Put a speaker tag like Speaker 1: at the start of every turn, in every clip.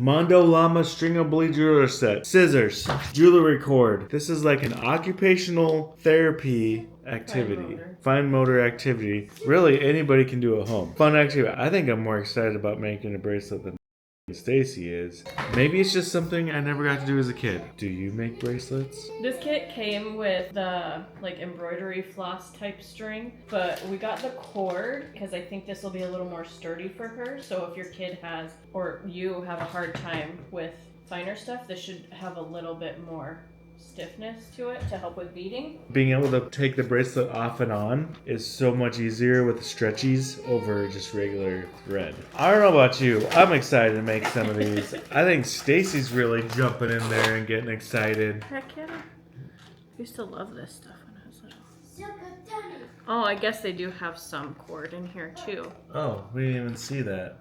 Speaker 1: Mondo Llama Stringable Jeweler Set. Scissors. Jewelry cord. This is like an occupational therapy activity. Fine motor activity. Really, anybody can do at home. Fun activity. I think I'm more excited about making a bracelet than Stacy is. Maybe it's just something I never got to do as a kid. Do you make bracelets?
Speaker 2: This kit came with the like embroidery floss type string, but we got the cord because I think this will be a little more sturdy for her. So if your kid has, or you have a hard time with finer stuff, this should have a little bit more stiffness to it to help with beading.
Speaker 1: Being able to take the bracelet off and on is so much easier with the stretchies over just regular thread. I don't know about you, I'm excited to make some of these. I think Stacy's really jumping in there and getting excited.
Speaker 2: Heck yeah. I used to love this stuff when I was little. Oh, I guess they do have some cord in here too.
Speaker 1: Oh, we didn't even see that.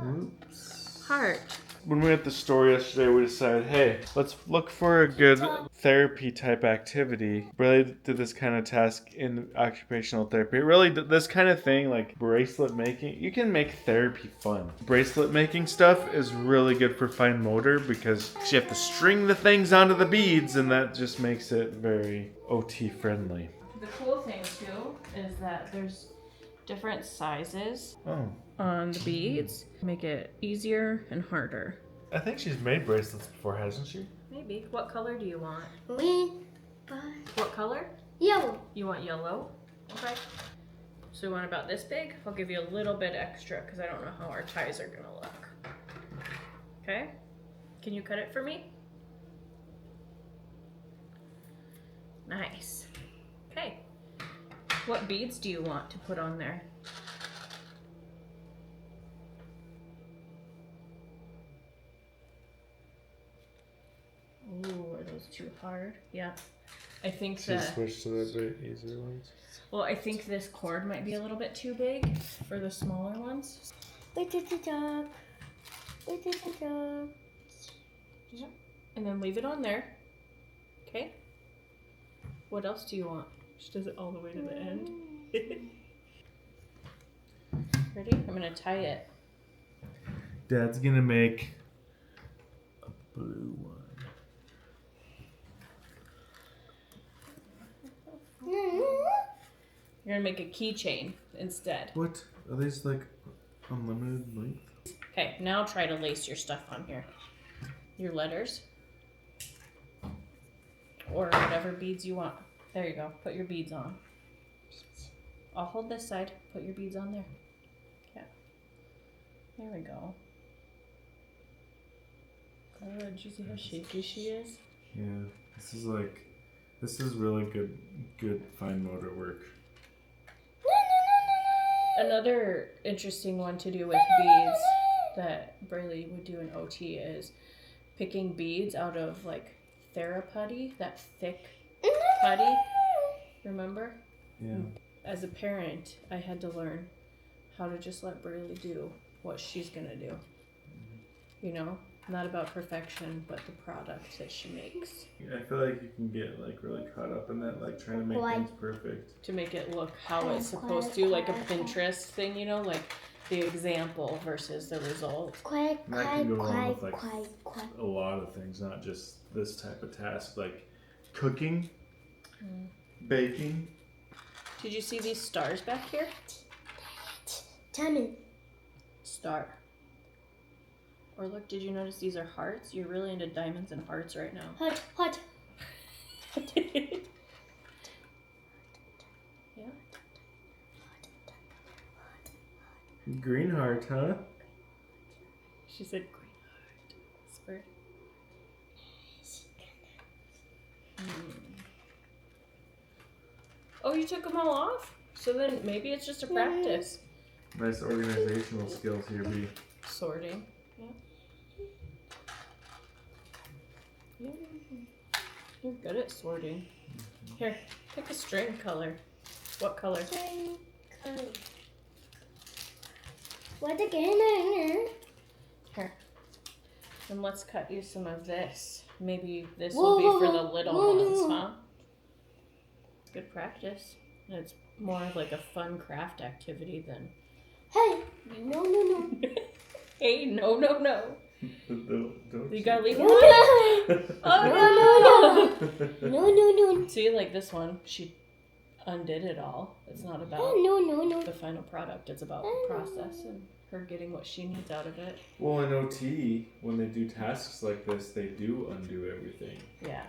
Speaker 2: Oops. Heart.
Speaker 1: When we were at the store yesterday, we decided, hey, let's look for a good therapy type activity. Really did this kind of task in occupational therapy. It really did this kind of thing, like bracelet making. You can make therapy fun. Bracelet making stuff is really good for fine motor because you have to string the things onto the beads, and that just makes it very OT friendly.
Speaker 2: The cool thing too is that there's different sizes on the beads. Make it easier and harder.
Speaker 1: I think she's made bracelets before, hasn't she?
Speaker 2: Maybe. What color do you want?
Speaker 3: Me.
Speaker 2: What color?
Speaker 3: Yellow.
Speaker 2: You want yellow? Okay. So you want about this big? I'll give you a little bit extra because I don't know how our ties are gonna look. Okay? Can you cut it for me? Nice. Okay. What beads do you want to put on there? Ooh, are those too hard? Yeah. I think
Speaker 1: Switch to the bit easier ones.
Speaker 2: well, I think this cord might be a little bit too big for the smaller ones.
Speaker 3: Wait till the dog. Wait till the dog.
Speaker 2: And then leave it on there. Okay? What else do you want? She does it all the way to the end. Ready? I'm gonna tie it.
Speaker 1: Dad's gonna make a blue one.
Speaker 2: You're gonna make a keychain instead.
Speaker 1: What? Are these like unlimited length?
Speaker 2: Okay, now try to lace your stuff on here. Your letters. Or whatever beads you want. There you go. Put your beads on. I'll hold this side. Put your beads on there. Yeah. There we go. Good. Did you see how shaky she is?
Speaker 1: Yeah. This is really good fine motor work.
Speaker 2: Another interesting one to do with beads that Brayley would do in OT is picking beads out of like therapeutic, that thick putty. Remember?
Speaker 1: Yeah.
Speaker 2: As a parent, I had to learn how to just let Brayley do what she's gonna do. You know? Not about perfection, but the product that she makes.
Speaker 1: I feel like you can get like really caught up in that, like trying to make things perfect.
Speaker 2: To make it look how it's supposed to, like a Pinterest thing, you know, like the example versus the result.
Speaker 1: And that can go on with like a lot of things, not just this type of task, like cooking, baking.
Speaker 2: Did you see these stars back here?
Speaker 3: Tell me.
Speaker 2: Star. Or look, did you notice these are hearts? You're really into diamonds and hearts right now.
Speaker 3: Heart.
Speaker 2: Yeah.
Speaker 1: Green heart, huh?
Speaker 2: She said green heart. Whisper. Oh, you took them all off? So then maybe it's just a practice.
Speaker 1: Nice organizational skills here, B.
Speaker 2: Sorting. Yeah. Yeah. You're good at sorting. Here, pick a string color. What color?
Speaker 3: String color. What again?
Speaker 2: Here. And let's cut you some of this. Maybe this will be for the little ones, huh? Good practice. And it's more of like a fun craft activity than...
Speaker 3: Hey! No.
Speaker 2: Hey, no.
Speaker 1: Don't
Speaker 2: You gotta leave it.
Speaker 3: No,
Speaker 2: Oh
Speaker 3: no, no, no.
Speaker 2: See, like this one, she undid it all. It's not about
Speaker 3: No.
Speaker 2: the final product. It's about the process and her getting what she needs out of it.
Speaker 1: Well, in OT, when they do tasks like this, they do undo everything.
Speaker 2: Yeah.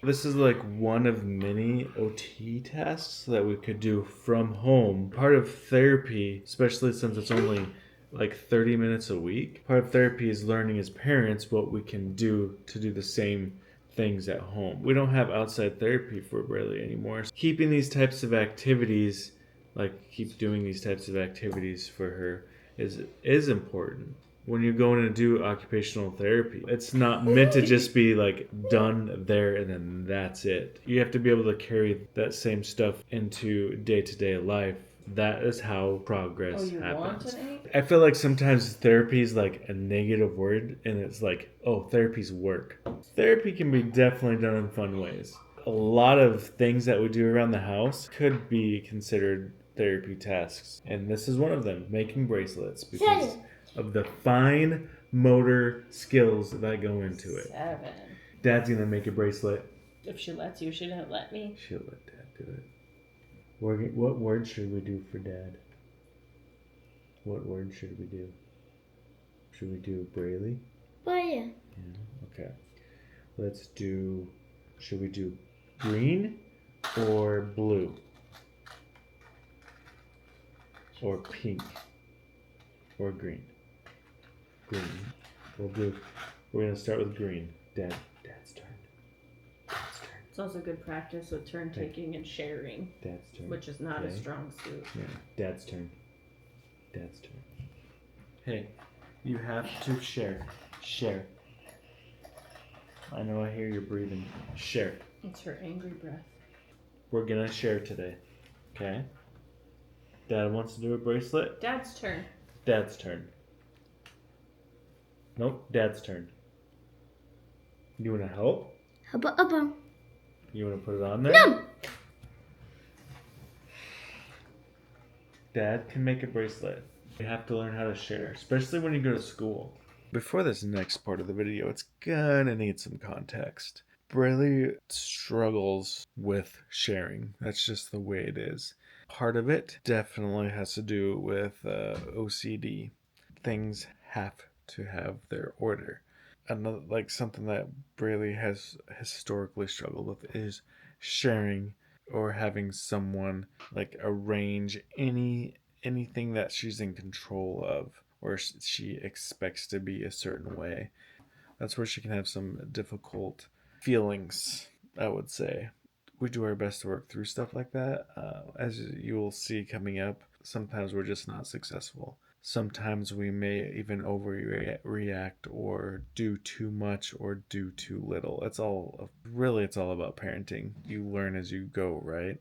Speaker 1: This is like one of many OT tasks that we could do from home. Part of therapy, especially since it's only like 30 minutes a week, part of therapy is learning as parents what we can do to do the same things at home. We don't have outside therapy for Braille anymore. Keeping these types of activities, like keep doing these types of activities for her is important. When you're going to do occupational therapy, it's not meant to just be like done there and then that's it. You have to be able to carry that same stuff into day-to-day life. That is how progress
Speaker 2: Oh, you
Speaker 1: happens.
Speaker 2: want an 8?
Speaker 1: I feel like sometimes therapy is like a negative word and it's like, oh, therapy's work. Therapy can be definitely done in fun ways. A lot of things that we do around the house could be considered therapy tasks. And this is one of them, making bracelets, because of the fine motor skills that go into it.
Speaker 2: 7.
Speaker 1: Dad's gonna make a bracelet.
Speaker 2: If she lets you, she didn't let me.
Speaker 1: She'll let Dad do it. What word should we do for Dad? What word should we do? Should we do Braille?
Speaker 3: Oh, yeah.
Speaker 1: Yeah, okay. Let's do, should we do green or blue? Or pink? Or green? Green or blue? We're gonna start with green. Dad's turn. Dad's turn.
Speaker 2: It's also good practice with turn taking and sharing,
Speaker 1: Dad's turn.
Speaker 2: which is not a
Speaker 1: Okay.
Speaker 2: strong suit.
Speaker 1: Yeah, Dad's turn. Dad's turn. Hey, you have to share. Share. I know I hear you breathing. Share.
Speaker 2: It's her angry breath.
Speaker 1: We're gonna share today. Okay? Dad wants to do a bracelet.
Speaker 2: Dad's turn.
Speaker 1: Dad's turn. Nope, Dad's turn. You wanna help?
Speaker 3: Hubba.
Speaker 1: You wanna put it on there?
Speaker 3: No.
Speaker 1: Dad can make a bracelet. You have to learn how to share, especially when you go to school. Before this next part of the video, it's gonna need some context. Braille struggles with sharing. That's just the way it is. Part of it definitely has to do with OCD. Things have to have their order. Another, like something that Braille has historically struggled with is sharing or having someone like arrange anything that she's in control of or she expects to be a certain way. That's where she can have some difficult feelings, I would say. We do our best to work through stuff like that. As you will see coming up, sometimes we're just not successful. Sometimes we may even overreact or do too much or do too little. It's all about parenting. You learn as you go, right?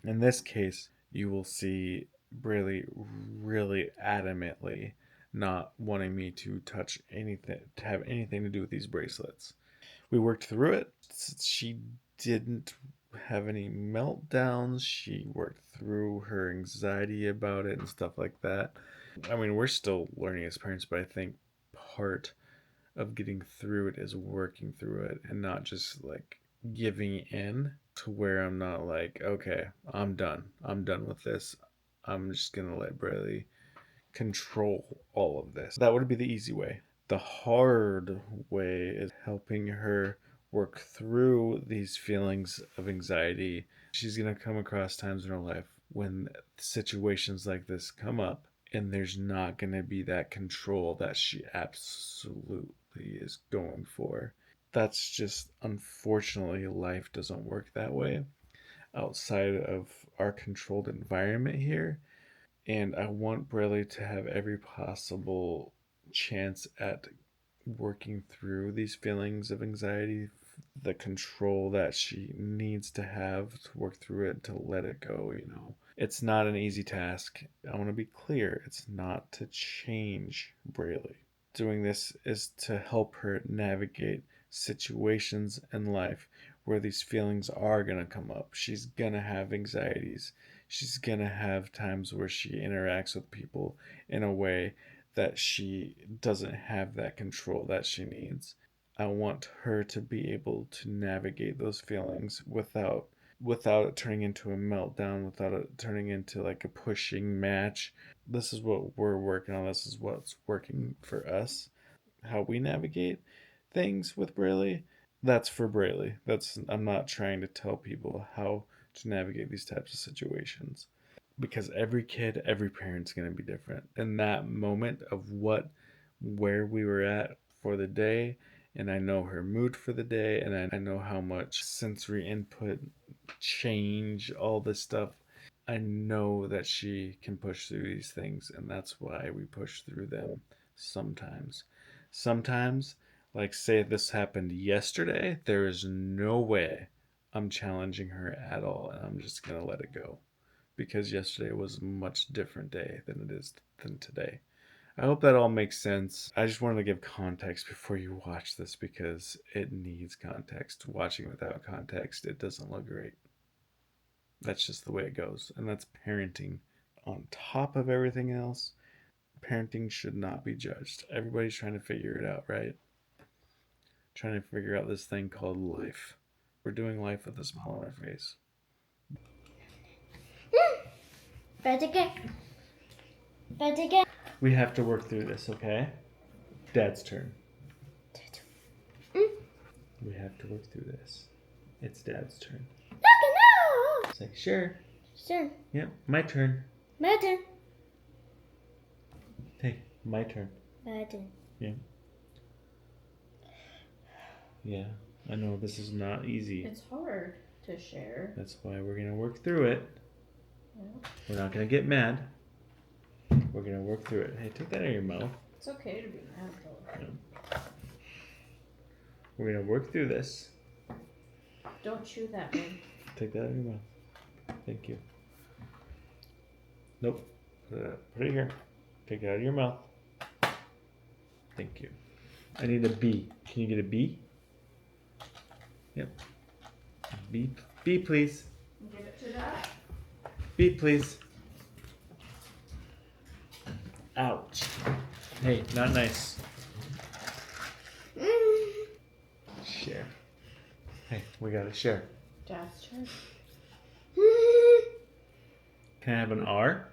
Speaker 1: In this case, you will see really adamantly not wanting me to touch anything, to have anything to do with these bracelets. We worked through it. She didn't have any meltdowns. She worked through her anxiety about it and stuff like that. I mean, we're still learning as parents, but I think part of getting through it is working through it and not just like giving in to where I'm not like, okay, I'm done. I'm done with this. I'm just going to let Braille control all of this. That would be the easy way. The hard way is helping her work through these feelings of anxiety. She's going to come across times in her life when situations like this come up and there's not going to be that control that she absolutely is going for. That's just, unfortunately, life doesn't work that way outside of our controlled environment here. And I want Braille to have every possible chance at working through these feelings of anxiety, the control that she needs to have to work through it, to let it go, you know. It's not an easy task. I want to be clear. It's not to change Braille. Doing this is to help her navigate situations in life where these feelings are going to come up. She's going to have anxieties. She's going to have times where she interacts with people in a way that she doesn't have that control that she needs. I want her to be able to navigate those feelings without it turning into a meltdown, without it turning into like a pushing match. This is what we're working on. This is what's working for us. How we navigate things with Braille. That's for Braille. I'm not trying to tell people how to navigate these types of situations because every kid, every parent's going to be different. In that moment of where we were at for the day, and I know her mood for the day, and I know how much sensory input, change, all this stuff. I know that she can push through these things, and that's why we push through them sometimes. Sometimes, like, say this happened yesterday, there is no way I'm challenging her at all, and I'm just gonna let it go because yesterday was a much different day than it is than today. I hope that all makes sense. I just wanted to give context before you watch this because it needs context. Watching without context, it doesn't look great. That's just the way it goes. And that's parenting. On top of everything else, parenting should not be judged. Everybody's trying to figure it out, right? Trying to figure out this thing called life. We're doing life with a smile on our face.
Speaker 3: But again. But again.
Speaker 1: We have to work through this, okay? Dad's turn. We have to work through this. It's Dad's turn.
Speaker 3: No.
Speaker 1: Say, sure.
Speaker 3: Sure.
Speaker 1: Yep, my turn.
Speaker 3: My turn.
Speaker 1: Hey, my turn.
Speaker 3: My turn.
Speaker 1: Yeah. Yeah, I know this is not easy.
Speaker 2: It's hard to share.
Speaker 1: That's why we're going to work through it.
Speaker 2: Yeah.
Speaker 1: We're not going to get mad. We're going to work through it. Hey, take that out of your mouth.
Speaker 2: It's okay to be mad though.
Speaker 1: Yeah. We're going to work through this.
Speaker 2: Don't chew that one.
Speaker 1: Take that out of your mouth. Thank you. Nope. Put it here. Take it out of your mouth. Thank you. I need a B. Can you get a B? Yep. B. B, please.
Speaker 2: Give it to that.
Speaker 1: B, please. Ouch. Hey, not nice. Share. Hey, we gotta share.
Speaker 2: Dad's turn.
Speaker 1: Can I have an R?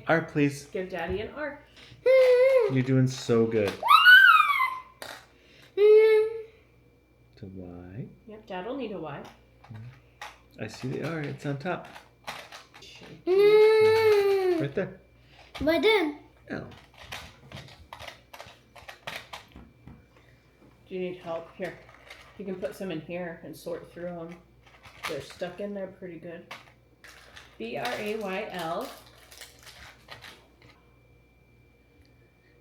Speaker 1: R, please.
Speaker 2: Give Daddy an R.
Speaker 1: You're doing so good. To Y.
Speaker 2: Yep, Dad'll need a Y.
Speaker 1: I see the R. It's on top.
Speaker 3: Mm.
Speaker 1: Right there.
Speaker 3: But then.
Speaker 1: L.
Speaker 2: Do you need help? Here. You can put some in here and sort through them. They're stuck in there pretty good. BRAYL.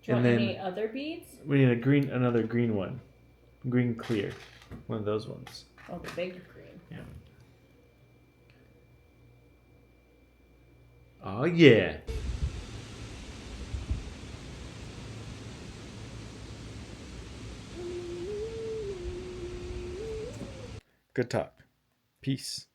Speaker 2: Do you
Speaker 1: And
Speaker 2: want
Speaker 1: then-
Speaker 2: any other beads?
Speaker 1: We need another green one. Green clear. One of those ones.
Speaker 2: Oh, the big green.
Speaker 1: Yeah. Oh, yeah. Good talk. Peace.